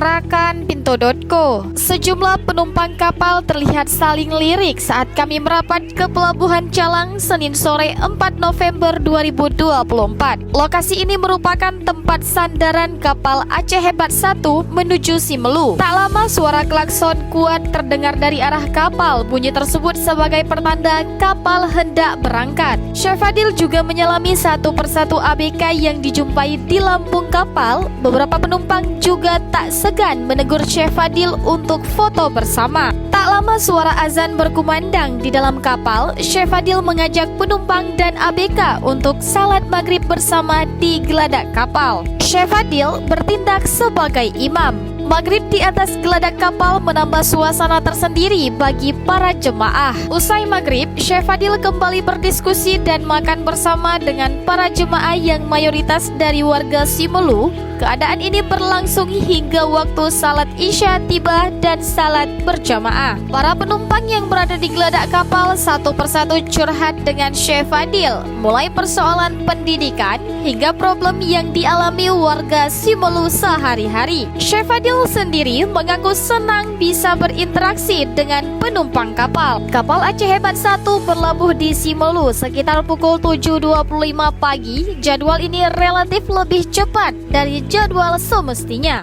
Rakan.co. Sejumlah penumpang kapal terlihat saling lirik saat kami merapat ke Pelabuhan Calang Senin sore 4 November 2024. Lokasi ini merupakan tempat sandaran kapal Aceh Hebat 1 menuju Simelu. Tak lama suara klakson kuat terdengar dari arah kapal. Bunyi tersebut sebagai pertanda kapal hendak berangkat. Syekh Fadil juga menyelami satu persatu ABK yang dijumpai di lambung kapal. Beberapa penumpang juga tak segan menegur Syekh Fadil untuk foto bersama. Tak lama suara azan berkumandang di dalam kapal. Syekh Fadil mengajak penumpang dan ABK untuk salat maghrib bersama di geladak kapal. Syekh Fadil bertindak sebagai imam. Maghrib di atas geladak kapal menambah suasana tersendiri bagi para jemaah. Usai maghrib, Syekh Fadil kembali berdiskusi dan makan bersama dengan para jemaah yang mayoritas dari warga Simelu. Keadaan ini berlangsung hingga waktu salat Isya tiba dan salat berjamaah. Para penumpang yang berada di geladak kapal satu persatu curhat dengan Syekh Fadil, mulai persoalan pendidikan hingga problem yang dialami warga Simelu sehari-hari. Syekh Fadil sendiri mengaku senang bisa berinteraksi dengan penumpang kapal. Kapal Aceh Hebat 1 berlabuh di Simelu sekitar pukul 7.25 pagi. Jadwal ini relatif lebih cepat dari jadwal semestinya.